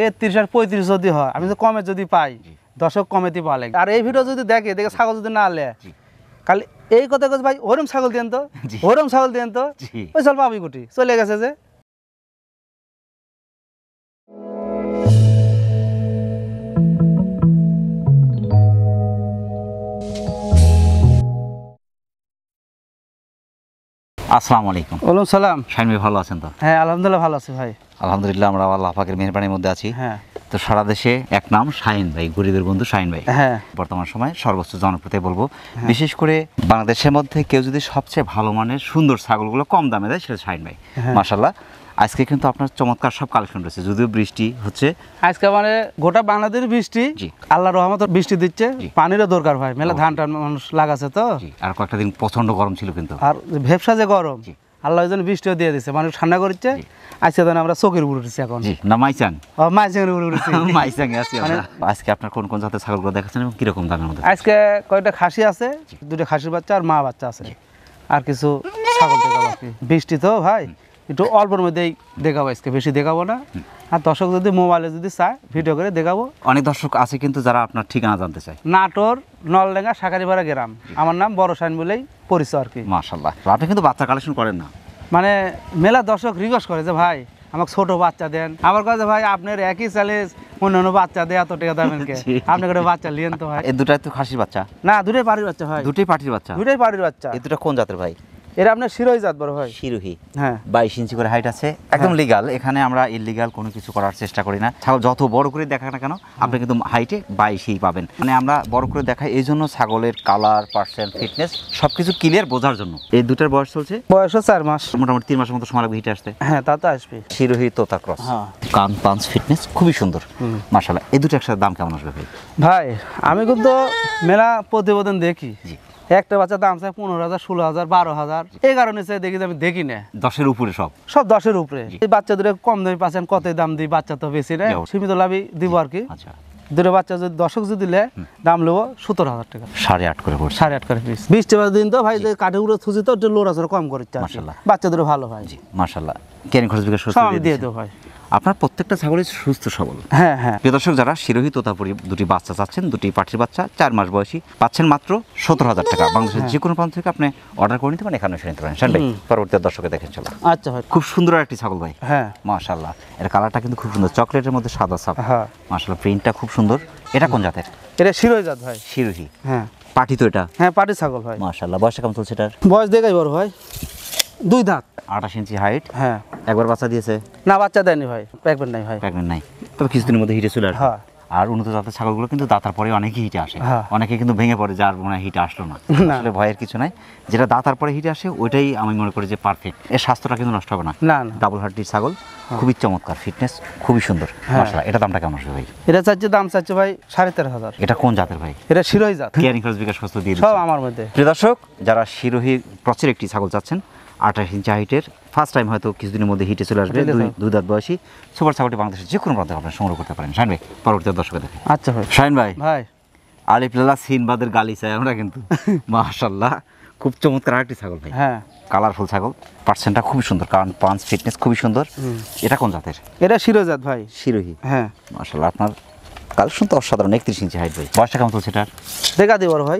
এর 30 আর 35 যদি হয় আমি তো কমে যদি পাই দর্শক কমেতে পালে আর এই ভিডিও যদি দেখে ছাগল যদি না আলে খালি এই কথা কইছে ভাই ওরম ছাগল দেন তো ওরম ছাগল দেন তো ওই চল পাবি গুটি চলে গেছে যে আসসালামু আলাইকুম। ওয়ালাইকুম সালাম। শাহিন ভাই ভালো আছেন তো? হ্যাঁ আলহামদুলিল্লাহ ভালো আছি ভাই। আলহামদুলিল্লাহ আমরা আল্লাহ পাকের মেহেরবানির মধ্যে আছি। হ্যাঁ তো সারা দেশে এক নাম শাহিন ভাই, গরিবের বন্ধু শাহিন ভাই। হ্যাঁ বর্তমান সময়ে সর্বোচ্চ জনপ্রিয় বলবো, বিশেষ করে বাংলাদেশের মধ্যে কেউ যদি সবচেয়ে ভালো মানের সুন্দর ছাগলগুলো কম দামে দেয় সেটা শাহিন ভাই। মাশাআল্লাহ আজকে কিন্তু আপনার চমৎকার সব কালেকশন রয়েছে, যদিও বৃষ্টি হচ্ছে আজকে মানে গোটা বাংলাদেশ বৃষ্টি, আল্লাহর রহমতে বৃষ্টি দিচ্ছে, পানিরও দরকার ভাই, মেলা ধান টান মানুষ লাগাছে তো। আর কয়েকটা দিন প্রচন্ড গরম ছিল কিন্তু, আর ভেবসা যে গরম আল্লাহ ওই জন্য বৃষ্টিও দিয়ে দিচ্ছে, মানুষ ঠান্ডা করছে। আজকে তো আমরা চোখের উপর উঠেছি এখন না মাইচাং মাইচাঙের উপর উঠেছি মাইচাং আছি। আজকে আপনার কোন কোন জাতের ছাগলগুলো দেখাচ্ছেন এবং কিরকম দামের মধ্যে? আজকে কয়টা খাসি আছে, দুটো খাসির বাচ্চা আর মা বাচ্চা আছে, আর কিছু ছাগল দেখাবো। বৃষ্টি তো ভাই একটু অল্পের মধ্যেই দেখাবো, আজকে বেশি দেখাবো না। আর দর্শক যদি মোবাইলে যদি চায় ভিডিও করে দেখাবো। অনেক দর্শক আছে কিন্তু যারা আপনার ঠিকানা জানতে চায়। নাটোর নলডাঙ্গা শাকারিপাড়া গ্রাম, আমার নাম বড় শাহিন বলেই পরিচয় আর কি। মাশাআল্লাহ আপনি কিন্তু বাচ্চা কালেকশন করেন না? মানে মেলা দর্শক রিকোয়েস্ট করে যে ভাই আমাকে ছোট বাচ্চা দেন, আমার কাছে ভাই আপনার একই চ্যালেঞ্জ, অন্য বাচ্চা দেয় এত টাকা দামের কে, আপনি করে বাচ্চা লিয়েন তো ভাই। এই দুটাই তো খাসির বাচ্চা? না দুটোই পাটির বাচ্চা ভাই। দুটোই পাটির বাচ্চা? দুটোই পাটির বাচ্চা। এই দুটো কোন জাতের ভাই? এরা আপনার শিরোহী জাত বড় ভাই। শিরোহী? হ্যাঁ 22 ইঞ্চি করে হাইট আছে, একদম লিগ্যাল। এখানে আমরা ইললিগ্যাল কোনো কিছু করার চেষ্টা করি না। ছাগল যত বড় করে দেখা না কেন আপনি কিন্তু হাইটে 22ই পাবেন। মানে আমরা বড় করে দেখাই এই জন্য ছাগলের কালার, পার্সেন্ট, ফিটনেস সবকিছু ক্লিয়ার বোঝার জন্য। এই দুটার বয়স চলছে? বয়স 4 মাস, মোটামুটি 3 মাসের মতো সময় লাগবে হিটে আসতে। হ্যাঁ তা তো আসবে। শিরোহী তোতা ক্রস, কান পাঞ্চ ফিটনেস খুবই সুন্দর মাশাআল্লাহ। এই দুটো একসাথে দাম কেমন আসবে ভাই? ভাই আমি কিন্তু মেলা প্রতিবেদন দেখি, একটা বাচ্চা দাম চাই 15,000, 16,000, 12,000, এই কারণে চাই দেখি আমি দেখি না 10-এর উপরে, সব 10-এর উপরে। এই বাচ্চা দুটো কম দামে পাচ্ছেন, কত দাম দিই, বাচ্চা তো বেশি না, সীমিত লাভই দিব আর কি। আচ্ছা দুটো বাচ্চা যদি দর্শক যদি দিলে দাম নেবো 17,000 টাকা। 8.5 করে পড়ছে? 8.5 করে পিস। 20 টাকা দিন তো ভাই, যে কাঠে উড়ে থুজি তো লোড়া চড়া কম করে মাশাআল্লাহ। বাচ্চা দুটো ভালো ভাই মাশাআল্লাহ। ক্যারিং খরচ বিকাশ দিয়ে দেবো ভাই। আপনার প্রত্যেকটা ছাগলই সুস্থ সবল। হ্যাঁ হ্যাঁ। প্রিয় দর্শক যারা শিরোহী তোতাপুরি দুটি বাচ্চা চাচ্ছেন, দুটি পাটির বাচ্চা 4 মাস বয়সী, পাচ্ছেন মাত্র 17,000 টাকা। বাংলাদেশের যে কোনো প্রান্ত থেকে আপনি অর্ডার করে নিতে পারেন, এখানে এসে নিতে পারেন। শাহিন ভাই পরবর্তী দর্শকে দেখেন চলো। আচ্ছা ভাই খুব সুন্দর একটি ছাগল ভাই। হ্যাঁ মাশাআল্লাহ এর কালারটা কিন্তু খুব সুন্দর, চকলেটের মধ্যে সাদা ছাপ। হ্যাঁ মাশাআল্লাহ প্রিন্টটা খুব সুন্দর। এটা কোন জাতের? এটা শিরোহী জাত ভাই। শিরোহী? হ্যাঁ পাটি তো এটা? হ্যাঁ পাটি ছাগল ভাই। মাশাআল্লাহ বয়সটা কেমন চলছে এটার? বয়স দেখাই বড় ভাই, 2 দাঁত, 28 ইঞ্চি হাইট। হ্যাঁ একবার বাচ্চা দিয়েছে? না বাচ্চা দেয়নি ভাই, প্রেগন্যান্ট নাই ভাই। প্রেগন্যান্ট নাই, তবে কিছুদিনের মধ্যে হিটে চলে আসবে। হ্যাঁ আর উন্নত জাতের ছাগলগুলো কিন্তু দাতার পরে অনেকেই হিটে আসে, অনেকে কিন্তু ভেঙে পড়ে যার মনে হয় হিটে আসলো না। আসলে ভয়ের কিছু নাই, যেটা দাতার পরে হিটে আসে ওইটাই আমি মনে করি যে পারফেক্ট। এর স্বাস্থ্যটা কিন্তু নষ্ট হবে না। না ডাবল হার্টির ছাগল, খুবই চমৎকার, ফিটনেস খুবই সুন্দর মাশাআল্লাহ। এটা দামটা কেমন আসবে ভাই? এটা চাচ্ছে দাম চাচ্ছে ভাই 13,500। এটা কোন জাতের ভাই? এটা শিরোহী জাত। কেয়ারিং খরচ বিকাশ খরচ দিয়ে সব আমার মধ্যে। প্রিয় দর্শক যারা শিরোহী ক্রসের একটি ছাগল চাচ্ছেন, 28 ইঞ্চি হাইটের, ফার্স্ট টাইম হয়তো কিছুদিনের মধ্যে হিটে চলে আসবে, 2 দাঁত বয়সী সুপার ছাগলটি বাংলাদেশের যে কোনো প্রান্তে আপনারা সংগ্রহ করতে পারেন। শাহিন ভাই পরবর্তী দর্শকে দেখেন। আচ্ছা ভাই। শাহিন ভাই ভাই আলিফ লালা সিনবাদের গালি চাই আমরা কিন্তু। মাশাআল্লাহ খুব চমৎকার আরেকটি ছাগল ভাই। হ্যাঁ কালারফুল ছাগল, পার্সেন্টটা খুবই সুন্দর, কারণ পাঞ্চ ফিটনেস খুবই সুন্দর। এটা কোন জাতের? এটা শিরোহী জাত ভাই। শিরোহী? হ্যাঁ মাশাআল্লাহ আপনার কালেকশন তো অসাধারণ। 31 ইঞ্চি হাইট ভাই। বয়সটা কেমন চলছে এটার? দেখা দিই বড় ভাই,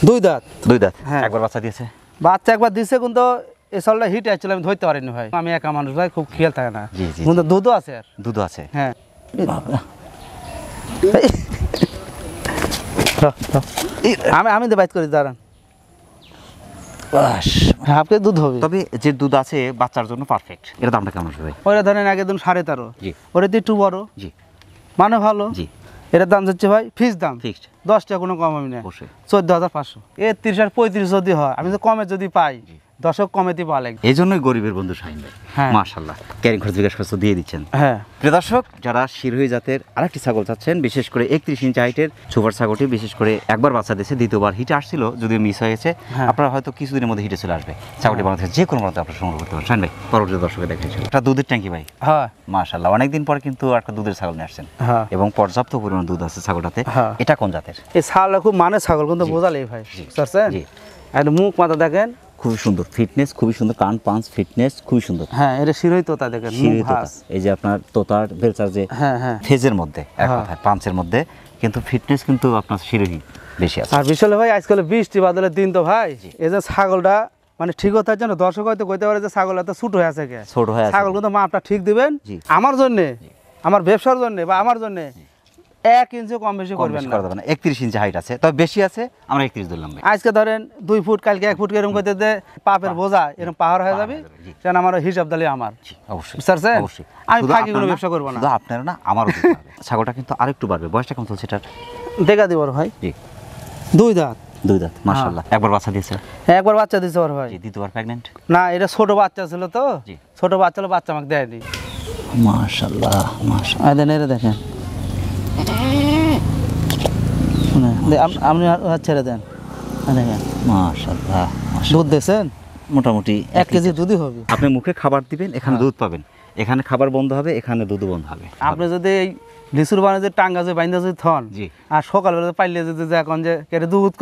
2 দাঁত। 2 দাঁত? হ্যাঁ। একবার বাচ্চা দিয়েছে? বাচ্চা একবার দিছে, কিন্তু এই সালটা হিট আসছিল, আমি ধরতে পারিনি ভাই, আমি একা মানুষ ভাই, খুব খেয়াল থাকে না। জি জি। কিন্তু দুধও আছে আর। দুধ আছে? হ্যাঁ আমি বাইট করি, দাঁড়ান। হাফকে দুধ হবে, তবে যে দুধ আছে বাচ্চার জন্য পারফেক্ট। এর দামটা কেমন আসবে ভাই? ওরা ধরেন আগে দিন 13.5। জি। ওটা দিয়ে একটু বড়, জি মানে ভালো। জি। এটার দাম যাচ্ছে ভাই ফিক্স দাম, ফিক্সড 10 টাকা কোনো কম আমি না, অবশ্যই 14,500। এর 30 আর 35 যদি হয় আমি তো কমে যদি পাই দর্শক কমেতে পালে, এই জন্যই গরিবের বন্ধু শাহিন ভাই। হ্যাঁ মাশাআল্লাহ ক্যারিং খরচ বিকাশ খরচ দিয়ে দিচ্ছেন। হ্যাঁ প্রিয় দর্শক যারা শিরোহী জাতের আরেকটি ছাগল চাচ্ছেন, বিশেষ করে 31 ইঞ্চি হাইটের সুপার ছাগলটি, বিশেষ করে একবার বাচ্চা দিয়েছে, দ্বিতীয়বার হিটে আসছিল, যদিও মিস হয়ে গেছে। আপনারা হয়তো কিছুদিনের মধ্যে হিটে চলে আসবে। ছাগলটি বাংলাদেশের যে কোনো প্রান্তে আপনারা সংগ্রহ করতে পারেন। শাহিন ভাই পরবর্তী দর্শকে দেখেছিল একটা দুধের ট্যাঙ্কি ভাই। হ্যাঁ মাশাআল্লাহ অনেকদিন পর কিন্তু একটা দুধের ছাগল নিয়ে আসছেন, হ্যাঁ এবং পর্যাপ্ত পরিমাণ দুধ আছে ছাগলটাতে। এটা কোন জাতের? এই ছাগলটা খুব মানে ছাগল, কিন্তু বোঝালে ভাই বুঝতে পারছেন, একদম মুখ মাথা দেখেন খুবই সুন্দর, ফিটনেস খুবই সুন্দর, কান পাঁচ ফিটনেস খুবই সুন্দর। হ্যাঁ এটা শিরোই তোতা দেখেন, শিরোহী মুখ তোতা। ভাঁজ। এই যে আপনার তোতার বেলচার যে হ্যাঁ হ্যাঁ। ফেজের মধ্যে এক হ্যাঁ। কথায় পাঁচের মধ্যে, কিন্তু ফিটনেস কিন্তু আপনার শিরোহী বেশি আছে। আর বিশাল ভাই আজকাল বৃষ্টি বাদলের দিন তো ভাই, এই যে ছাগলটা মানে ঠিক হতার জন্য দর্শক হয়তো কইতে পারে যে ছাগল এত ছোট হয়ে আছে কে, ছোট হয়ে আছে। ছাগল কিন্তু মাপটা ঠিক দিবেন জি। আমার জন্য, আমার ব্যবসার জন্য বা আমার জন্য 1 ইঞ্চি কম বেশি কম করবেন বেশি না। করা যাবে না। 31 ইঞ্চি হাইট আছে, তবে বেশি আছে, আমরা 31 ধরলাম ভাই। আজকে ধরেন 2 ফুট, কালকে 1 ফুট এরকম করতে দে পাপের বোঝা এরকম পাহাড় হয়ে যাবে, জি। সেটা আমার হিসাব দিলে আমার জি, অবশ্যই বুঝতে পারছেন? অবশ্যই। আমি শুধু ফাঁকি কোনো আপনার না, ব্যবসা করবো না। শুধু আপনার না, আমারও দিতে হবে। ছাগলটা কিন্তু আরেকটু বাড়বে। বয়সটা কেমন চলছে এটার? দেখা দিব ভাই, জি 2 দাঁত। 2 দাঁত, মাশাআল্লাহ। একবার বাচ্চা দিয়েছে? একবার বাচ্চা দিতে পারো ভাই। জি, দ্বিতীয়বার প্রেগন্যান্ট? না এটা ছোট বাচ্চা ছিল তো, জি। ছোট বাচ্চা হলো, বাচ্চা আমাকে দেয়নি। মাশাআল্লাহ মাশাআল্লাহ। দেন এরে দেখেন, আপনি ছেড়ে দেন, দেখেন মাশাআল্লাহ মাশাআল্লাহ। দুধ দিয়েছেন মোটামুটি 1 কেজি দুধই হবে। আপনি মুখে খাবার দিবেন, এখানে দুধ পাবেন, এখানে খাবার বন্ধ হবে, এখানে দুধ বন্ধ হবে। আপনি যদি এই লিচুর বানে যে টাঙ্গা যে বাইন্দা যদি থন, জি। আর সকালবেলা পাইলে যদি এখন যে কেটে দুধ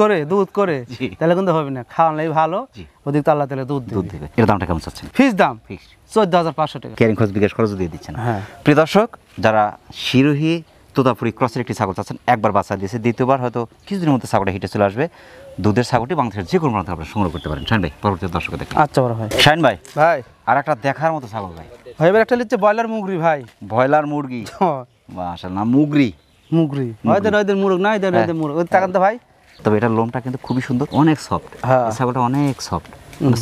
করে জি। তাহলে কিন্তু হবে না, খাওয়ানোই ভালো। জি। ওদিক তাল্লা তেলে দুধ দুধ দিবে। দিবে। এর দামটা কেমন চাচ্ছেন? ফিস দাম ফিক্সড 14,500 টাকা। ক্যারিং খরচ বিকাশ খরচ দিয়ে দিচ্ছেন। হ্যাঁ। প্রিয় দর্শক, যারা শিরোহী তোতাপুরি ক্রসের একটি ছাগল চাচ্ছেন, একবার বাচ্চা দিয়েছে, দ্বিতীয়বার হয়তো কিছুদিনের মধ্যে ছাগলটা হিটে চলে আসবে, দুধের ছাগলটি বাংলাদেশের যে কোনো প্রান্তে আপনারা সংগ্রহ করতে পারেন। শাইন ভাই, পরবর্তী দর্শক দেখেন। আচ্ছা বড় ভাই। শাইন ভাই, ভাই আর একটা দেখার মতো ছাগল ভাই, ভাই এবার একটা লিখছে ব্রয়লার মুগরি ভাই। ব্রয়লার মুরগি, মাশাআল্লাহ, মুগরি। মুগরি ওদের মুরগ না, এদের হ্যাঁ। মুরগ ওই তাকান তো ভাই। তবে এটার লোমটা কিন্তু খুবই সুন্দর, অনেক সফট। হ্যাঁ। এই ছাগলটা অনেক সফট,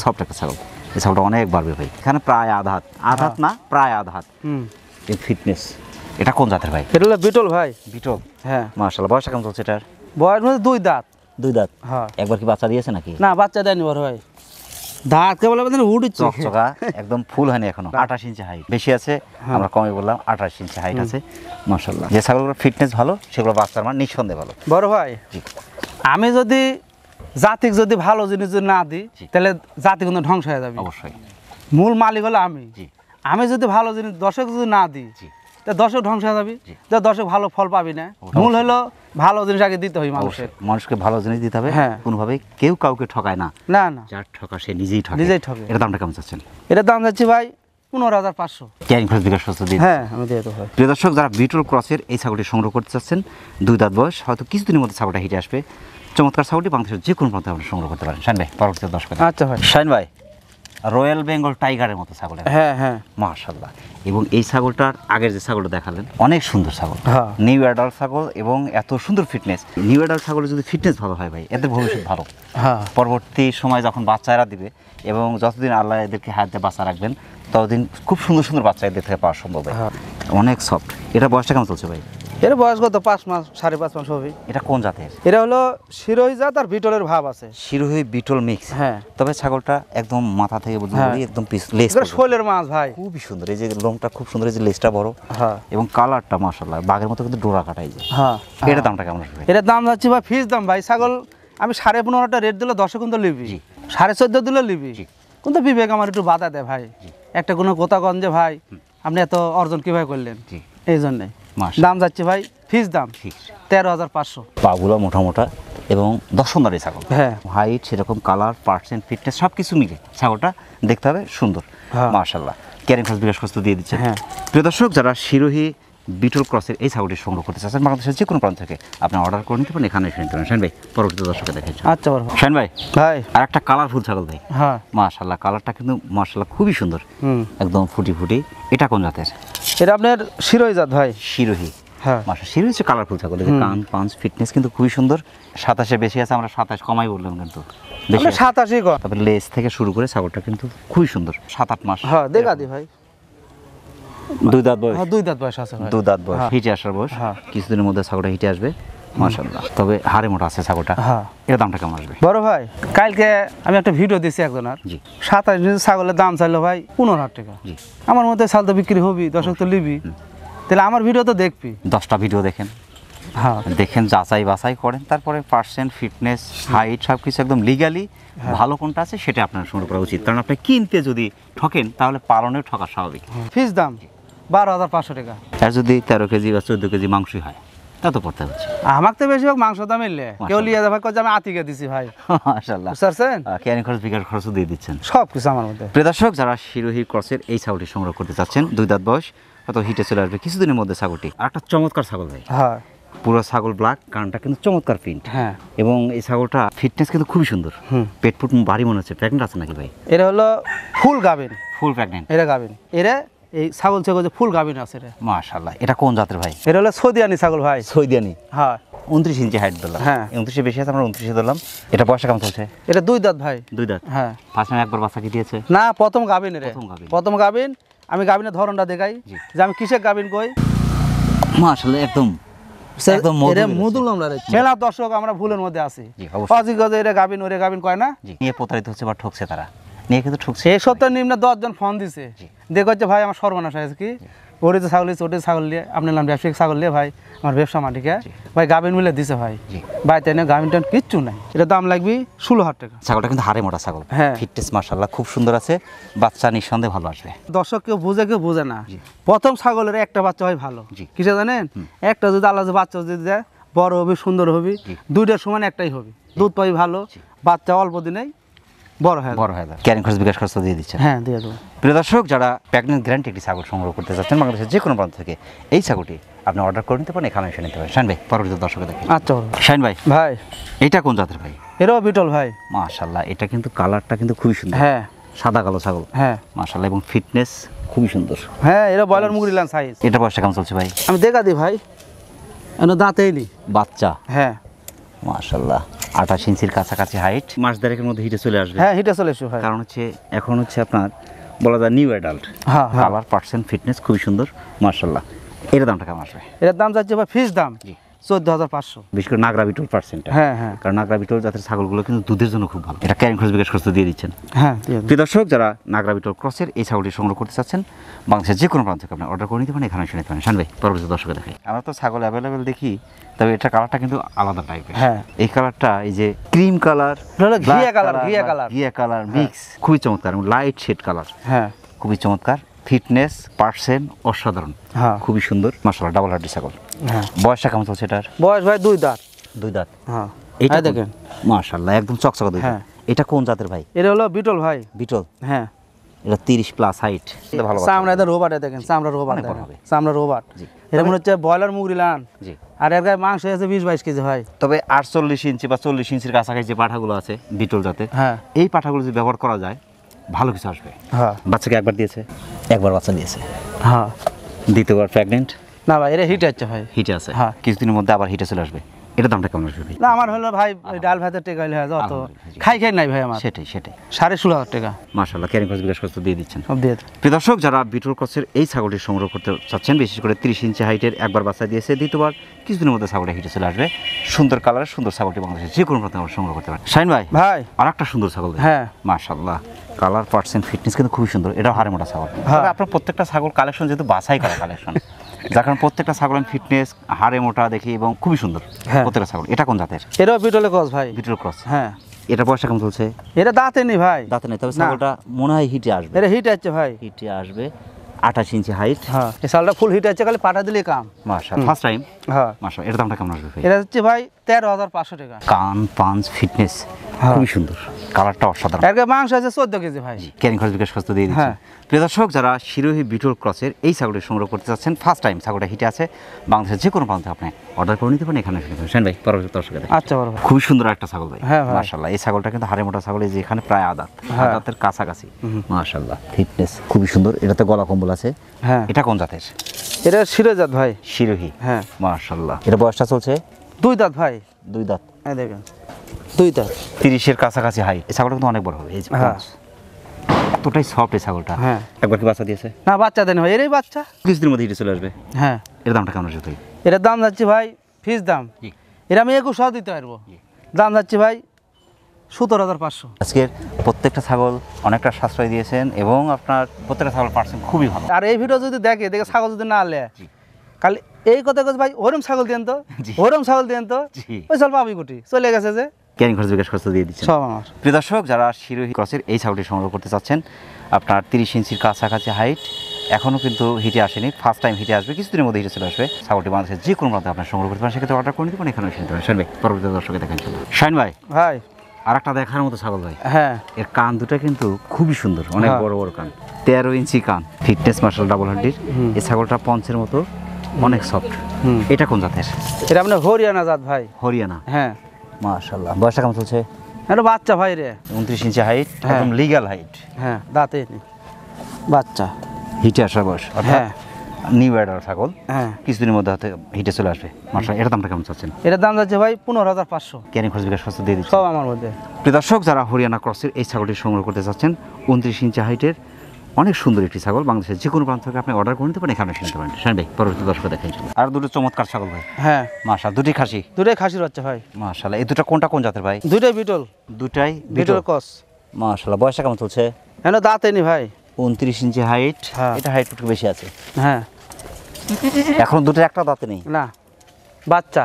সফট একটা ছাগল। এই ছাগলটা অনেক বাড়বে ভাই। এখানে প্রায় আধ হাত না, প্রায় আধ হাত হুম, এই ফিটনেস। এটা কোন জাতের ভাই? এটা হলো বিটল ভাই। বিটল। হ্যাঁ, মাশাআল্লাহ। বয়সটা কেমন চলছে এটার? বয়স মধ্যে 2 দাঁত। 2 দাঁত। হ্যাঁ। একবার কি বাচ্চা দিয়েছে নাকি? না বাচ্চা দেয়নি বড় ভাই, দাঁত কেবল উঠছে। চকচকা, একদম ফুল হয়নি এখনো। 28 ইঞ্চি হাইট, বেশি আছে, আমরা কমই বললাম, 28 ইঞ্চি হাইট আছে। মাশাআল্লাহ। যে ছাগলগুলোর ফিটনেস ভালো, সেগুলো বাচ্চার মান নিঃসন্দেহে ভালো। বড় ভাই জি। আমি যদি জাতিক যদি ভালো জিনিস যদি না দিই, জি। তাহলে জাতি কিন্তু ধ্বংস হয়ে যাবে। অবশ্যই। মূল মালিক হলো আমি। জি। আমি যদি ভালো জিনিস দর্শক যদি না দিই, জি। তা দর্শক ধ্বংস হয়ে যাবে, জি। তা দর্শক ভালো ফল পাবি না। মূল হলো ভালো জিনিস আগে দিতে হয় মানুষের। অবশ্যই মানুষকে ভালো জিনিস দিতে হবে। হ্যাঁ। কোনোভাবে কেউ কাউকে ঠকায় না, না না, যার ঠকা সে নিজেই ঠকে। নিজেই ঠকে। এর দামটা কেমন চাচ্ছেন? এটার দাম যাচ্ছে ভাই 15,500। ক্যারিং খরচ বিকাশ খরচ দিয়ে। হ্যাঁ আমি দিয়ে দেবো ভাই। প্রিয় দর্শক, যারা বিটল ক্রসের এই ছাগলটি সংগ্রহ করতে চাচ্ছেন, 2 দাঁত বয়স, হয়তো কিছুদিনের মধ্যে ছাগলটা হিটে আসবে, চমৎকার ছাগলটি বাংলাদেশের যে কোনো প্রান্তে আপনি সংগ্রহ করতে পারেন। শাইন ভাই, পরবর্তী দর্শক। আচ্ছা ভাই। শাইন ভাই, রয়্যাল বেঙ্গল টাইগারের মতো ছাগল। হ্যাঁ হ্যাঁ মাশাআল্লাহ। এবং এই ছাগলটার আগের যে ছাগলটা দেখালেন, অনেক সুন্দর ছাগল, হ্যাঁ। নিউ অ্যাডাল্ট ছাগল, এবং এত সুন্দর ফিটনেস। নিউ অ্যাডাল্ট ছাগলের যদি ফিটনেস ভালো হয় ভাই, এদের ভবিষ্যৎ ভালো। হ্যাঁ। পরবর্তী সময় যখন বাচ্চারা দিবে, এবং যতদিন আল্লাহ এদেরকে হাতে বাচ্চা রাখবেন, ততদিন খুব সুন্দর সুন্দর বাচ্চা এদের থেকে পাওয়া সম্ভব ভাই। হ্যাঁ। অনেক সফট। এটা বয়সটা কেমন চলছে ভাই? এর বয়স কত 5 মাস 5.5 মাস হবে। এটা কোন জাতের? এটা হলো শিরোই জাত আর বিটলের ভাব আছে। শিরোহী বিটল মিক্স। হ্যাঁ। তবে ছাগলটা একদম মাথা থেকে বুঝতে হ্যাঁ। পারি একদম লেস এটা শৈলের মাছ ভাই। খুবই সুন্দর। এই যে লোমটা খুব সুন্দর, এই যে লেজটা বড়, হ্যাঁ এবং কালারটা মাশাআল্লাহ, বাঘের মতো কিন্তু ডোরা কাটাই যায়। হ্যাঁ। এটার দামটা কেমন আসবে? এটার দাম যাচ্ছে ভাই ফিস দাম ভাই। ছাগল আমি 15.5টা রেট দিলে 10 কিন্তু লিবি, জি। 14.5 দিলে লিবি, জি। কিন্তু বিবেক আমার একটু বাধা দেয় ভাই। একটা কোনো কথা কন যে ভাই আপনি এত অর্জন কিভাবে করলেন, জি। এই জন্যে মাশাআল্লাহ। দাম যাচ্ছে ভাই ফিস দাম ঠিক। 13,500। পাগুলো মোটা মোটা এবং দর্শনদারি ছাগল। হ্যাঁ। হাইট, সেরকম কালার, পার্সেন্ট, ফিটনেস সব কিছু মিলে ছাগলটা দেখতে হবে সুন্দর। হ্যাঁ। মাশাআল্লাহ। ক্যারিং খরচ বিকাশ খরচ তো দিয়ে দিচ্ছে। হ্যাঁ। প্রিয় দর্শক, যারা শিরোহী বিটল ক্রসের এই ছাগলটি সংগ্রহ করতে চাচ্ছেন, বাংলাদেশের যে কোনো প্রান্ত থেকে আপনি অর্ডার করে নিতে পারেন, এখানে এসে নিতে পারেন। শাইন ভাই, পরবর্তী দর্শকে দেখাচ্ছি। আচ্ছা বড় ভাই। শাইন ভাই, ভাই আর একটা কালারফুল ছাগল ভাই। হ্যাঁ। মাশাআল্লাহ, কালারটা কিন্তু মাশাআল্লাহ খুবই সুন্দর, হুম। একদম ফুটি ফুটি। এটা কোন জাতের? এটা আপনার শিরোই জাত ভাই। শিরোহী। হ্যাঁ। মাশাআল্লাহ, শিরোহী হচ্ছে কালারফুল ছাগল। দেখে কান পাঁচ ফিটনেস কিন্তু খুবই সুন্দর। 27-এ বেশি আছে, আমরা 27 কমাই বললাম, কিন্তু বেশি আমরা আছে। 87 কর। তবে লেজ থেকে শুরু করে ছাগলটা কিন্তু খুবই সুন্দর। 7-8 মাস। হ্যাঁ দেখা দি ভাই। 2 দাঁত বয়স। হ্যাঁ 2 দাঁত বয়স আছে ভাই। 2 দাঁত বয়স, হ্যাঁ। হিটে আসার বয়স। হ্যাঁ। কিছুদিনের মধ্যে ছাগলটা হিটে আসবে। মাশাআল্লাহ। তবে হাড়ে মোটা আছে ছাগলটা। হ্যাঁ। এর দামটা কেমন আসবে? বড় ভাই কালকে আমি একটা ভিডিও দিছি একজনের, জি। 27 ইঞ্চি ছাগলের দাম চাইলো ভাই 15,000 টাকা। জি। আমার মধ্যে ছাল তো বিক্রি হবি, দর্শক তো লিবি, তাহলে আমার ভিডিও তো দেখবি। 10টা ভিডিও দেখেন, হ্যাঁ দেখেন, যাচাই বাছাই করেন, তারপরে পার্সেন্ট, ফিটনেস, হাইট সব কিছু একদম লিগালি ভালো কোনটা আছে সেটা আপনার সংগ্রহ করা উচিত। কারণ আপনি কিনতে যদি ঠকেন, তাহলে পালনেও ঠকা স্বাভাবিক। ফিস দাম 12,500 টাকা। আর যদি 13 কেজি বা 14 কেজি মাংসই হয়, তা তো পড়তে হচ্ছে আমাকে তো বেশিরভাগ মাংস দাম মিললে কেউ লিয়ে যায় ভাই, কয় যে আমি আতিকে দিছি ভাই, মাশাআল্লাহ। বুঝতে পারছেন? ক্যারিং খরচ বিকার খরচও দিয়ে দিচ্ছেন সব কিছু আমার মধ্যে। প্রিয় দর্শক, যারা শিরোহী ক্রসের এই ছাগলটি সংগ্রহ করতে চাচ্ছেন, 2 দাঁত বয়স, হয়তো হিটে চলে আসবে কিছুদিনের মধ্যে ছাগলটি। আর একটা চমৎকার ছাগল ভাই, হ্যাঁ পুরো ছাগল ব্ল্যাক, কানটা কিন্তু চমৎকার প্রিন্ট, হ্যাঁ। এবং এই ছাগলটা ফিটনেস কিন্তু খুবই সুন্দর। পেট ফুট ভারী মনে হচ্ছে। প্রেগনেন্ট আছে নাকি ভাই? এটা হলো ফুল গাভিন, ফুল প্রেগনেন্ট। এটা গাভিন, এরা এই ছাগল ছাগল যে ফুল গাভিন আছে রে। মাশাআল্লাহ। এটা কোন জাতের ভাই? এটা হলো সৌদিয়ানি ছাগল ভাই। সৈদিয়ানি। হ্যাঁ 29 ইঞ্চি হাইট ধরলাম। হ্যাঁ 29 বেশি আছে, আমরা 29 ধরলাম। এটা বয়সটা কেমন চলছে? এটা 2 দাঁত ভাই। 2 দাঁত। হ্যাঁ ফার্স্ট টাইম একবার বাচ্চা কি দিয়েছে? না প্রথম গাভিন রে, প্রথম গাভীন। প্রথম গাভিন। আমি গাভিনের ধরনটা দেখাই জি। যে আমি কিসের গাভিন কই। মাশাআল্লাহ, একদম একদম এটা মধু মধুর আমরা রে মেলা দর্শক আমরা ভুলের মধ্যে আছি। জি, অবশ্যই। অজি গজে এরা গাভিন ওরে গাভিন কয় না। জি, নিয়ে প্রতারিত হচ্ছে বা ঠকছে তারা, নিয়ে কিন্তু ঠকছে। এই সপ্তাহে নিম্নে 10 জন ফোন দিছে, দেখো হচ্ছে ভাই আমার সর্বনাশ হয়েছে কি, ওরে যে ছাগল দিচ্ছে ওটা ছাগল নিয়ে আপনি নাম ব্যবসায়িক ছাগল নিয়ে ভাই আমার ব্যবসা মাটিকে ভাই গাভিন মিলে দিছে ভাই। জি। ভাই তাই না গাভিন টান কিচ্ছু নাই, এটা দাম লাগবে 16,000 টাকা। ছাগলটা কিন্তু হাড়ে মোটা ছাগল। হ্যাঁ। ফিটনেস মাশাআল্লাহ খুব সুন্দর আছে, বাচ্চা নিঃসন্দেহে ভালো আসবে। দর্শক কেউ বুঝে কেউ বোঝে না, প্রথম ছাগলের একটা বাচ্চা হয় ভালো। জি। কিসে জানেন, একটা যদি আল্লাহ যে বাচ্চা যদি দেয় বড় হবে সুন্দর হবে, দুইটার সমান একটাই হবে, দুধ পাই ভালো, বাচ্চা অল্প দিনেই বড় হয়। বড় হয়ে যায়। ক্যারিং খরচ বিকাশ খরচ দিয়ে দিচ্ছে। হ্যাঁ দিয়ে দেবো। প্রিয় দর্শক, যারা প্রেগনেন্ট গ্যারান্টি একটি ছাগল সংগ্রহ করতে চাচ্ছেন বাংলাদেশের যে কোনো প্রান্ত থেকে, এই ছাগলটি আপনি অর্ডার করে নিতে পারেন, এখানে এসে নিতে পারেন। শাইন ভাই পরবর্তী দর্শকে দেখেন। আচ্ছা বড় শাইন ভাই, ভাই এটা কোন জাতের ভাই? এরাও বিটল ভাই। মাশাআল্লাহ, এটা কিন্তু কালারটা কিন্তু খুবই সুন্দর। হ্যাঁ সাদা কালো ছাগল। হ্যাঁ মাশাআল্লাহ, এবং ফিটনেস খুবই সুন্দর। হ্যাঁ এরা ব্রয়লার মুরগি লান সাইজ। এটা বয়সটা কেমন চলছে ভাই? আমি দেখা দিই ভাই, এনে দাঁতেই নি। বাচ্চা। হ্যাঁ মাশাআল্লাহ 28 ইঞ্চির কাছাকাছি হাইট, মাস দেড়েকের মধ্যে হিটে চলে আসবে। হ্যাঁ হিটে চলে এসো ভাই। কারণ হচ্ছে এখন হচ্ছে আপনার বলা যায় নিউ অ্যাডাল্ট। হ্যাঁ হ্যাঁ কালার পার্সেন্ট ফিটনেস খুবই সুন্দর মাশাআল্লাহ। এর দামটা কেমন আসবে? এটার দাম যাচ্ছে ভাই ফিস দাম জি। 14,500। বিশেষ করে নাগরা বিটল পার্সেন্টটা। হ্যাঁ হ্যাঁ কারণ নাগরা বিটল জাতের ছাগলগুলো কিন্তু দুধের জন্য খুব ভালো। এটা ক্যারিং খরচ বিকাশ খরচ দিয়ে দিচ্ছেন। হ্যাঁ দিয়ে দেবো। প্রিয় দর্শক, যারা নাগরা বিটল ক্রসের এই ছাগলটি সংগ্রহ করতে চাচ্ছেন বাংলাদেশের যে কোনো প্রান্ত থেকে আপনি অর্ডার করে নিতে পারেন, এখানে এসে নিতে পারেন। শান ভাই পরবর্তী দর্শকে দেখাই। আমরা তো ছাগল অ্যাভেলেবেল দেখি, তবে এটা কালারটা কিন্তু আলাদা টাইপের। হ্যাঁ এই কালারটা এই যে ক্রিম কালার, এটা হলো ঘিয়া কালার, ঘিয়া কালার। ঘিয়া কালার মিক্স, খুবই চমৎকার, এবং লাইট শেড কালার, হ্যাঁ খুবই চমৎকার। ফিটনেস পার্সেন্ট অসাধারণ, হ্যাঁ খুবই সুন্দর মাশাআল্লাহ। ডাবল হার্ডি ছাগল। হ্যাঁ বয়সটা কেমন চলছে এটার? বয়স ভাই 2 দাঁত। 2 দাঁত। হ্যাঁ এটা এই দেখেন মাশাআল্লাহ একদম চকচকে 2 দাঁত। হ্যাঁ। এটা কোন জাতের ভাই? এটা হলো বিটল ভাই। বিটল। হ্যাঁ এটা 30 প্লাস হাইট। এটা ভালো বাচ্চা। চামড়া এটা রোবাটে দেখেন, চামড়া রোবাট অনেক বড় দেখেন, হবে। চামড়া রোবাট। জি। এটা মনে হচ্ছে ব্রয়লার মুরগি লান, জি। আর এর গায়ে মাংস আছে 20-22 কেজি ভাই। তবে 48 ইঞ্চি বা 40 ইঞ্চির কাছাকাছি যে পাঠাগুলো আছে বিটল জাতের, হ্যাঁ এই পাঠাগুলো যদি ব্যবহার করা যায় ভালো কিছু আসবে। হ্যাঁ বাচ্চাকে একবার দিয়েছে, একবার বাচ্চা দিয়েছে, হ্যাঁ দ্বিতীয়বার প্রেগনেন্ট, না ভাই এটা হিট আছে ভাই। হিটে আছে। হ্যাঁ। কিছুদিনের মধ্যে আবার হিটে চলে আসবে। এটা দামটা কেমন আসবে ভাই? না আমার হলো ভাই ওই ডাল ভাতের টেকা হলে যত আলহামদুলিল্লাহ, জি। খাই নাই ভাই আমার সেটাই 16,500 টাকা মাশাআল্লাহ। ক্যারিং খরচ বিকাশ খরচ দিয়ে দিচ্ছেন। সব দিয়ে দেব। প্রিয় দর্শক, যারা বিটল ক্রসের এই ছাগলটি সংগ্রহ করতে চাচ্ছেন, বিশেষ করে 30 ইঞ্চি হাইটের, একবার বাচ্চা দিয়েছে, দ্বিতীয়বার কিছুদিনের মধ্যে ছাগলটা হিটে চলে আসবে। সুন্দর কালারের সুন্দর ছাগলটি বাংলাদেশে যে কোনো প্রান্তে আমরা সংগ্রহ করতে পারেন। শাইন ভাই ভাই আর একটা সুন্দর ছাগল। হ্যাঁ মাশাআল্লাহ, কালার পার্সেন্ট ফিটনেস কিন্তু খুবই সুন্দর। এটা হাড়ে মোটা ছাগল। হ্যাঁ। তবে আপনার প্রত্যেকটা ছাগল কালেকশন যেহেতু বাছাই করা কালেকশন, যার কারণে প্রত্যেকটা ছাগল আমি ফিটনেস হাড়ে মোটা দেখি এবং খুবই সুন্দর হ্যাঁ। প্রত্যেকটা ছাগল। এটা কোন জাতের? এটাও বিটলে কস ভাই। বিটল ক্রস। হ্যাঁ এটা বয়সটা কেমন চলছে? এটা দাঁতে নি ভাই। দাঁতে নেই, তবে না। ছাগলটা মনে হয় হিটে আসবে। এটা হিট আছে ভাই। হিটে আসবে। 28 ইঞ্চি হাইট। হ্যাঁ এই সালটা ফুল হিট আছে, খালি পাঠা দিলে কাম। মাশাআল্লাহ ফার্স্ট টাইম। হ্যাঁ মাশাআল্লাহ। এর দামটা কেমন আসবে ভাই? এটা হচ্ছে ভাই 13,500 টাকা। কান পাঞ্চ ফিটনেস হ্যাঁ। খুবই সুন্দর, কালারটা অসাধারণ। এর গায়ে মাংস আছে 14 কেজি ভাই। ক্যারিং খরচ বিকাশ খরচ দিয়ে দিচ্ছেন। হ্যাঁ। প্রিয় দর্শক, যারা শিরোহী বিটল ক্রসের এই ছাগলটি সংগ্রহ করতে চাচ্ছেন, ফার্স্ট টাইম ছাগলটা হিটে আছে, বাংলাদেশের যে কোনো প্রান্তে আপনি অর্ডার করে নিতে পারেন, এখানে এসে নিতে পারেন। শাইন ভাই পরবর্তী দর্শকে দেখেন। আচ্ছা বড় ভাই। খুবই সুন্দর একটা ছাগল ভাই। হ্যাঁ ভাই। মাশাআল্লাহ, এই ছাগলটা কিন্তু হাড়ে মোটা ছাগল, এই যে এখানে প্রায় আদাত, হ্যাঁ। আদাতের কাছাকাছি। মাশাআল্লাহ ফিটনেস খুবই সুন্দর। এটাতে গলা কম্বল আছে। হ্যাঁ এটা কোন জাতের? এটা শিরোজাত ভাই। শিরোহী। হ্যাঁ মাশাআল্লাহ। এটা বয়সটা চলছে 2 দাঁত ভাই। 2 দাঁত। এই দেখেন 2 দাঁত। 30-এর কাছাকাছি হাই। এই ছাগলটা কিন্তু অনেক বড় হবে। এই যে হ্যাঁ। এতটাই সফট এই ছাগলটা। হ্যাঁ। একবার কি বাচ্চা দিয়েছে? না বাচ্চা দেন ভাই, এরই বাচ্চা। কিছুদিনের মধ্যে হিটে চলে আসবে। হ্যাঁ এর দামটা কেমন আসবে ভাই? এটার দাম যাচ্ছে ভাই ফিস দাম। জি। এটা আমি 21,000 দিতে পারবো। দাম যাচ্ছে ভাই 17,500। আজকের প্রত্যেকটা ছাগল অনেকটা সাশ্রয় দিয়েছেন, এবং আপনার প্রত্যেকটা ছাগল পার্সেন্ট খুবই ভালো। আর এই ভিডিও যদি দেখে ছাগল যদি না আলে জি। খালি এই কথা কচ্ছে ভাই ওরম ছাগল দেন তো, জি। ওরম ছাগল দেন তো, জি। ওই চল পাবি গুটি চলে গেছে যে ক্যারিং খরচ বিকাশ খরচ দিয়ে দিচ্ছেন। সব আমার। প্রিয় দর্শক, যারা শিরোহী ক্রসের এই ছাগলটি সংগ্রহ করতে চাচ্ছেন, আপনার 30 ইঞ্চির কাছাকাছি হাইট, এখনো কিন্তু হিটে আসেনি, ফার্স্ট টাইম হিটে আসবে, কিছুদিনের মধ্যে হিটে চলে আসবে। ছাগলটি বাংলাদেশের যে কোনো প্রান্তে আপনার সংগ্রহ করতে পারেন, সেক্ষেত্রে অর্ডার করে নিতে পারেন, এখানে এসে নিতে পারেন। শাইন ভাই পরবর্তী দর্শকে দেখেন। শাইন ভাই ভাই আর একটা দেখার মতো ছাগল ভাই, হ্যাঁ এর কান দুটো কিন্তু খুবই সুন্দর, অনেক বড় বড় কান, 13 ইঞ্চি কান, ফিটনেস মার্শাল ডাবল হাড্ডির। এই ছাগলটা পঞ্চের মতো, অনেক সফট। এটা কোন জাতের? এটা আপনার হরিয়ানা জাত ভাই। হরিয়ানা, হ্যাঁ মাশাআল্লাহ। বয়সটা কেমন চলছে? এটা বাচ্চা ভাই রে, 29 ইঞ্চি হাইট, হ্যাঁ। একদম লিগ্যাল হাইট, হ্যাঁ দাঁতে নেই, বাচ্চা। হিটে আসার বয়স, হ্যাঁ নিউ অ্যাডার ছাগল, হ্যাঁ কিছুদিনের মধ্যে হাতে হিটে চলে আসবে। মাশাআল্লাহ, এটার দামটা কেমন চাচ্ছেন? এটার দাম যাচ্ছে ভাই 15,500। ক্যারিং খরচ বিকাশ খরচ দিয়ে দিচ্ছি সব আমার মধ্যে। প্রিয় দর্শক, যারা হরিয়ানা ক্রসের এই ছাগলটি সংগ্রহ করতে চাচ্ছেন, 29 ইঞ্চি হাইটের অনেক সুন্দর একটি ছাগল, বাংলাদেশের যে কোনো প্রান্ত থেকে আপনি অর্ডার করে নিতে পারেন, এখানে এসে নিতে পারেন। শাইন ভাই পরবর্তী দর্শক দেখেন। আর দুটো চমৎকার ছাগল ভাই, হ্যাঁ মাশাআল্লাহ, দুটি খাসি, দুটাই খাসির বাচ্চা ভাই। মাশাআল্লাহ। এই দুটো কোনটা কোন জাতের ভাই? দুটাই বিটল, দুটাই বিটল কস। মাশাআল্লাহ। বয়সটা কেমন চলছে? কেন দাঁতে নি ভাই। 29 ইঞ্চি হাইট, হ্যাঁ। এটা হাইট একটু বেশি আছে। হ্যাঁ এখন দুটো একটা দাঁতে নেই, না বাচ্চা।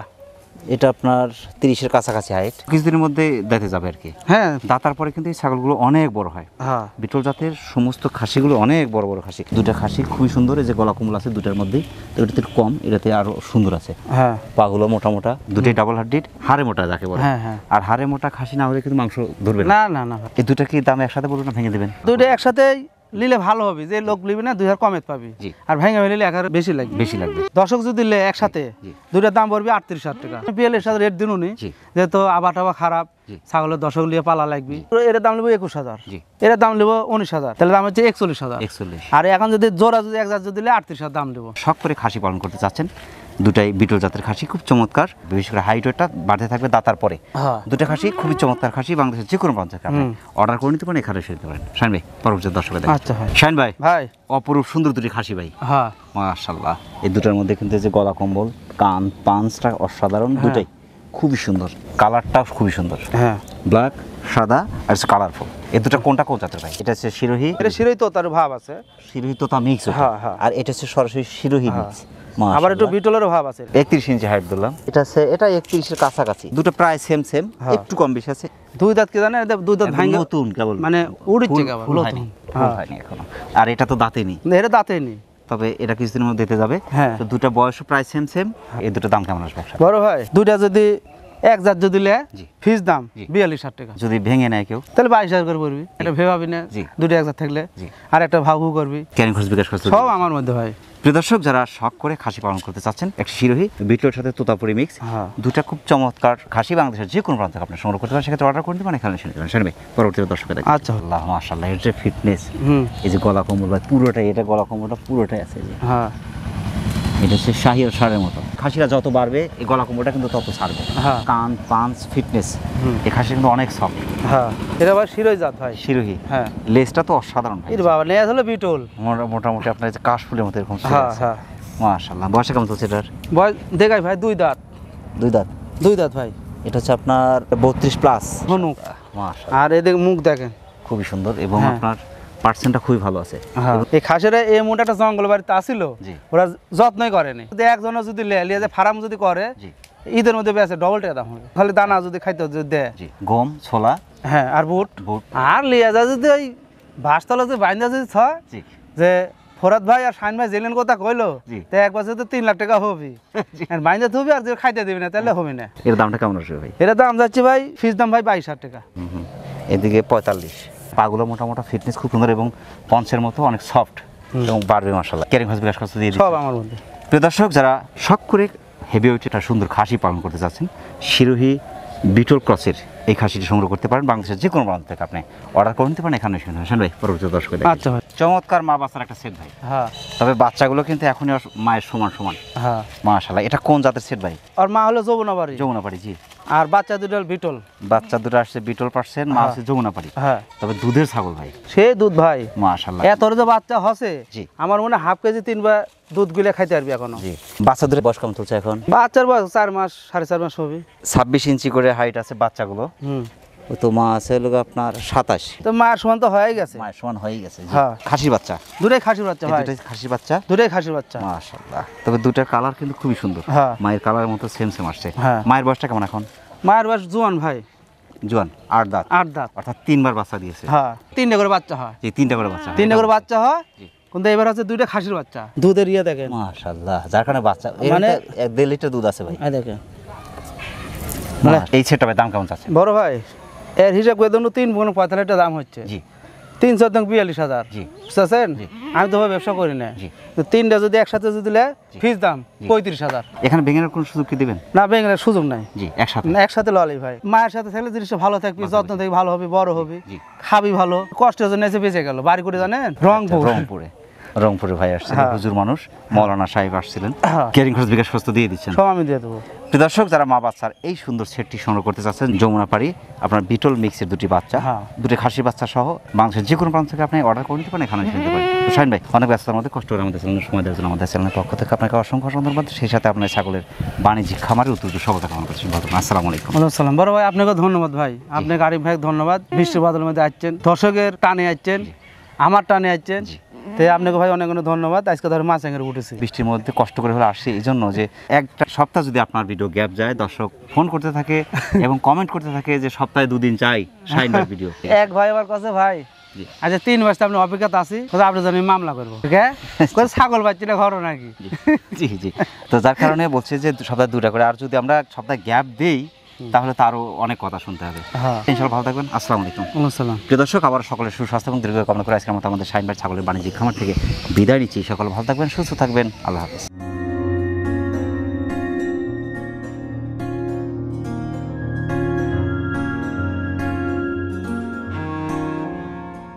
এটা আপনার 30-এর কাছাকাছি হাইট, কিছুদিনের মধ্যে দেখে যাবে আর কি। হ্যাঁ দাঁতার পরে কিন্তু এই ছাগলগুলো অনেক বড় হয়। হ্যাঁ বিটল জাতের সমস্ত খাসিগুলো অনেক বড় বড় খাসি। দুটা খাসি খুবই সুন্দর, এই যে গলা কুমল আছে দুটার মধ্যেই, তো এটাতে একটু কম, এটাতে আরো সুন্দর আছে। হ্যাঁ পাগুলো মোটা মোটা, দুটোই ডাবল হাড্ডির, হাড়ে মোটা যাকে বলে। হ্যাঁ হ্যাঁ। আর হাড়ে মোটা খাসি না হলে কিন্তু মাংস ধরবে না। না না না ভাই, এই দুটা কি দাম একসাথে বলবেন না ভেঙে দেবেন? দুইটা একসাথে নিলে ভালো হবে, যে লোক নিবি না 2000 কমে পাবি, জি। আর ভেঙে নিলে 1000 বেশি লাগবে। বেশি লাগবে। দর্শক যদি লে একসাথে জি। দুইটার দাম পড়বে 38,000 টাকা। বিএলের সাথে রেট দিন উনি, জি। যেহেতু আবা টাবা খারাপ, জি। ছাগলের দর্শক লিয়ে পালা লাগবে। তো এর দাম নেবো 21,000, জি। এর দাম নেবো 19,000, তাহলে দাম হচ্ছে 41,000। 41। আর এখন যদি জোড়া যদি এক জাত যদি নিলে 38,000 দাম দেবো। শখ করে খাসি পালন করতে চাচ্ছেন, দুটাই বিটল জাতের খাসি, খুব চমৎকার, বিশেষ করে হাইট ওয়েটটা বাড়তে থাকবে দাতার পরে। হ্যাঁ দুটা খাসি খুবই চমৎকার খাসি, বাংলাদেশের যে কোনো প্রান্ত থেকে আপনি অর্ডার করে নিতে পারেন, এখানে এসে নিতে পারেন। শাইন ভাই পরবর্তী দর্শকের দেখেন। আচ্ছা ভাই। শাইন ভাই ভাই অপরূপ সুন্দর দুটি খাসি ভাই, হ্যাঁ মাশাআল্লাহ। এই দুটার মধ্যে কিন্তু এই যে গলা কম্বল, কান, পাঁচটা অসাধারণ, দুটাই খুবই সুন্দর, কালারটাও খুবই সুন্দর, হ্যাঁ ব্ল্যাক, সাদা আর কালারফুল। এই দুটো কোনটা কোন জাতের ভাই? এটা হচ্ছে শিরোহী, এটা শিরোই তো তার ভাব আছে, শিরোহী তোতা মিক্স, হ্যাঁ, হ্যাঁ। আর এটা হচ্ছে সরাসরি শিরোহী মিক্স। আবার একটু বিটলেরও ভাব আছে। 31 ইঞ্চি হাইট দিলাম, এটা আছে, এটা 31-এর কাছাকাছি, দুটো প্রায় সেম সেম, হ্যাঁ। একটু কম বেশি আছে। দুই দাঁত কি জানেন, এটা দুই দাঁত একদম ভাঙা নতুন কেবল, মানে উড়িচ্ছে ফুল- কেবল ফুল নতুন। হয়নি, ফুল হ্যাঁ। হয়নি এখনো। আর এটা তো দাঁতে নেই, এটা দাঁতে নেই। তবে এটা কিছুদিনের মধ্যে দিতে যাবে। হ্যাঁ। তো দুটো বয়সও প্রায় সেম সেম। এই দুটো দাম কেমন আসবে একসাথে? বড় ভাই দুইটা যদি এক জাত যদি লে, জি। ফিস দাম জি। 42,000 টাকা, যদি ভেঙে নেয় কেউ, তাহলে 22,000 করে পড়বি। এটা ভেবাবি না, জি। দুটো এক জাত থাকলে, জি। আর একটা ভাবু করবি, ক্যারিং খরচ বিকাশ খরচ সব আমার মধ্যে ভাই। প্রিয় দর্শক, যারা শখ করে খাসি পালন করতে চাচ্ছেন, একটা শিরোহী বিটলের সাথে তোতাপুরি মিক্স, হ্যাঁ। দুটা খুব চমৎকার খাসি, বাংলাদেশের যে কোনো প্রান্ত থেকে আপনি সংগ্রহ করতে পারেন, সেক্ষেত্রে অর্ডার করে দিতে পারেন, এখানে এসে নিতে পারেন। শুনবে পরবর্তী দর্শক দেখেন। আচ্ছা। আল্লাহ মাশাআল্লাহ, এর যে ফিটনেস, হুম এই যে গলা কম্বল ভাই পুরোটাই, এটা গলা কম্বলটা পুরোটাই আছে, এই যে। হ্যাঁ এটা হচ্ছে শাহী আর ষাঁড়ের মতো। খাসিরা যত বাড়বে এই গলা কম্বলটা কিন্তু তত ছাড়বে। হ্যাঁ। কান, পাঞ্চ, ফিটনেস, এই খাসি কিন্তু অনেক সফট। হ্যাঁ এটা ভাই শিরোই জাত ভাই। শিরোহী, হ্যাঁ লেজটা তো অসাধারণ ভাই, এর বাবা নেয়া হলো বিটল। মোটামুটি আপনার যে কাশফুলের মতো এরকম ছিল। হ্যাঁ হ্যাঁ। মাশাআল্লাহ। বয়সটা কেমন চলছে এটার? বয়স দেখাই ভাই দুই দাঁত, দুই দাঁত। দুই দাঁত ভাই। এটা হচ্ছে আপনার 32 প্লাস। হনুক, মাশাআল্লাহ, আর এদের মুখ দেখেন। খুবই সুন্দর এবং হ্যাঁ। আপনার পার্সেন্টটা খুবই ভালো আছে। হ্যাঁ এই খাসেরা এই মোটা একটা জঙ্গল বাড়িতে আসিল, জি। ওরা যত্নই করেনি। যদি একজনের যদি লিয়ে যে ফার্ম যদি করে, জি ঈদের মধ্যে বেঁচে ডবল টাকা দাম হবে। খালি দানা যদি খাইতে যদি দেয়, জি, গম, ছোলা, হ্যাঁ আর বুট, বুট। আর লিয়া যা যদি ওই বাসতলা যদি বাইন্দা যদি ছয়, জি যে ফরাদ ভাই আর শাইন ভাই জেলেন কথা কইলো, জি। তো এক বছর তো 3 লাখ টাকা হবে, আর বাইন্দা থবি আর যে খাইতে দিবি না তাহলে হবে না। এর দামটা কেমন আসবে ভাই? এটা দাম যাচ্ছে ভাই, ফিস দাম ভাই 22,000 টাকা। এদিকে 45। পাগুলো মোটামোটা ফিটনেস খুব সুন্দর এবং পঞ্চের মতো অনেক সফট এবং বাড়বে মাশাআল্লাহ। ক্যারিং খরচ বিকাশ খরচ দিয়ে সব দিচ্ছি। আমার মধ্যে। প্রিয় দর্শক, যারা শখ করে হেভি ওয়েট একটা সুন্দর খাসি পালন করতে চাচ্ছেন, শিরোহী বিটল ক্রসের এই খাসিটি সংগ্রহ করতে পারেন, বাংলাদেশের যে কোনো প্রান্ত থেকে আপনি অর্ডার করে নিতে পারেন, এখানে এসে নিতে পারেন। ভাই পরবর্তী দর্শক আচ্ছা ভাই। চমৎকার মা বাচ্চার একটা সেট ভাই, হ্যাঁ তবে বাচ্চাগুলো কিন্তু এখনই মায়ের সমান সমান। হ্যাঁ। মাশাআল্লাহ। এটা কোন জাতের সেট ভাই? আর মা হলো যমুনাবাড়ি, যমুনাপাড়ি। জি। আর বাচ্চা দুটো বিটল। বাচ্চা দুটো আসছে বিটল পার্সেন্ট, মা আছে যমুনাপাড়ি। হ্যাঁ তবে দুধের ছাগল ভাই, সে দুধ ভাই মাশাআল্লাহ। এত যে বাচ্চা হসে, জি। আমার মনে হাফ কেজি 3 বার দুধ গুলে খাইতে পারবি এখনো। জি। বাচ্চা দুধের বয়স কেমন চলছে এখন? বাচ্চার বয়স 4 মাস 4.5 মাস হবে। 26 ইঞ্চি করে হাইট আছে বাচ্চাগুলো। ও তো মা আছে হলো আপনার 27। তো মায়ের সমান তো হয়ে গেছে। মায়ের সমান হয়ে গেছে। জি। হ্যাঁ। খাসির বাচ্চা, দুটাই খাসির বাচ্চা এই ভাই, দুটাই খাসির বাচ্চা। দুটাই খাসির বাচ্চা। মাশাআল্লাহ। তবে দুটার কালার কিন্তু খুবই সুন্দর। হ্যাঁ। মায়ের কালারের মতো সেম সেম আসছে। হ্যাঁ। মায়ের বয়সটা কেমন এখন? মায়ের বয়স জোয়ান ভাই, জোয়ান, 8 দাঁত, 8 দাঁত। অর্থাৎ 3বার বাচ্চা দিয়েছে। হ্যাঁ 3টা করে বাচ্চা হয়, জি, 3টা করে বাচ্চা। 3টা করে বাচ্চা হয়। জি। কিন্তু এবার হচ্ছে 2টা খাসির বাচ্চা, দুধের ইয়ে দেখেন মাশাআল্লাহ, যার কারণে বাচ্চা মানে মানে 1.5 লিটার দুধ আছে ভাই। এই দেখেন মানে এই সেটআপের দাম কেমন চাচ্ছেন? বড় ভাই এর হিসাব করে ধরুন 3.45 দাম হচ্ছে, জি 3/42,000, জি বুঝছেন? জি। আমি তো ব্যবসা করি না, জি। তো 3টা যদি একসাথে যদি নেয় ফিস দাম 35,000। এখানে ভেঙে কোনো সুযোগ কি দিবেন? না বেঙ্গলের সুযোগ নাই, জি একসাথে। না একসাথে ললি ভাই, মায়ের সাথে থাকলে জিনিসটা ভালো থাকবে, যত্ন থেকে ভালো হবে, বড় হবে, জি। খাবি ভালো, কষ্টের জন্য এসে বেঁচে গেল। বাড়ি করে জানেন রংপুর, রংপুরে ভাই আসছিলেন, হ্যাঁ। হুজুর মানুষ, মৌলানা সাহেব আসছিলেন, হ্যাঁ। কেয়ারিং খরচ বিকাশ খরচ তো দিয়ে দিচ্ছেন। সব আমি দিয়ে দেবো। প্রিয় দর্শক, যারা মা বাচ্চার এই সুন্দর সেটটি সংগ্রহ করতে চাচ্ছেন, যমুনাপাড়ি আপনার বিটল মিক্সের 2টি বাচ্চা, হ্যাঁ। 2টি খাসি বাচ্চা সহ বাংলাদেশের যে কোনো প্রান্ত থেকে আপনি অর্ডার করে নিতে পারেন, এখানে এসে নিতে পারেন। তো শাহিন ভাই, অনেক ব্যস্ততার মধ্যে কষ্ট করে আমাদের চ্যানেলের সময় দেওয়ার জন্য আমাদের চ্যানেলের পক্ষ থেকে আপনাকে অসংখ্য ধন্যবাদ। সেই সাথে আপনার ছাগলের বাণিজ্যিক খামারে উত্তর সফলতা কামনা করছেন। আসসালামু আলাইকুম। আসসালাম। বড় ভাই আপনাকে ধন্যবাদ ভাই, আপনাকে আরিফ ভাই ধন্যবাদ। বৃষ্টি বাদলের মধ্যে আসছেন, দর্শকের টানে আসছেন, আমার টানে আসছেন, তো আপনাকে ভাই অনেক অনেক ধন্যবাদ। আজকে ধরে মাছ আঙের উঠেছি, বৃষ্টির মধ্যে কষ্ট করে হলে আসছি এই জন্য যে একটা সপ্তাহ যদি আপনার ভিডিও গ্যাপ যায়, দর্শক ফোন করতে থাকে এবং কমেন্ট করতে থাকে যে সপ্তাহে 2 দিন চাই শাহিন ভাই ভিডিও। এক ভাই আবার কাছে ভাই জি। আচ্ছা 3 মাস আপনি অপেক্ষাতে আছি, আপনার জন্য আমি মামলা করবো, ঠিক আছে? ছাগল বাচ্চিটা ঘর নাকি? জি জি। তো যার কারণে বলছে যে সপ্তাহে 2টা করে, আর যদি আমরা সপ্তাহে গ্যাপ দেই তাহলে তো আরো অনেক কথা শুনতে হবে। হ্যাঁ। ইনশাআল্লাহ ভালো থাকবেন। আসসালামু আলাইকুম। আসসালাম। প্রিয় দর্শক, আবার সকলের সুস্বাস্থ্য এবং দীর্ঘ কামনা করে আজকের মতো আমাদের শাহিন ভাই ছাগলের বাণিজ্যিক খামার থেকে বিদায় নিচ্ছি। সকলে ভালো থাকবেন, সুস্থ থাকবেন, আল্লাহ হাফেজ।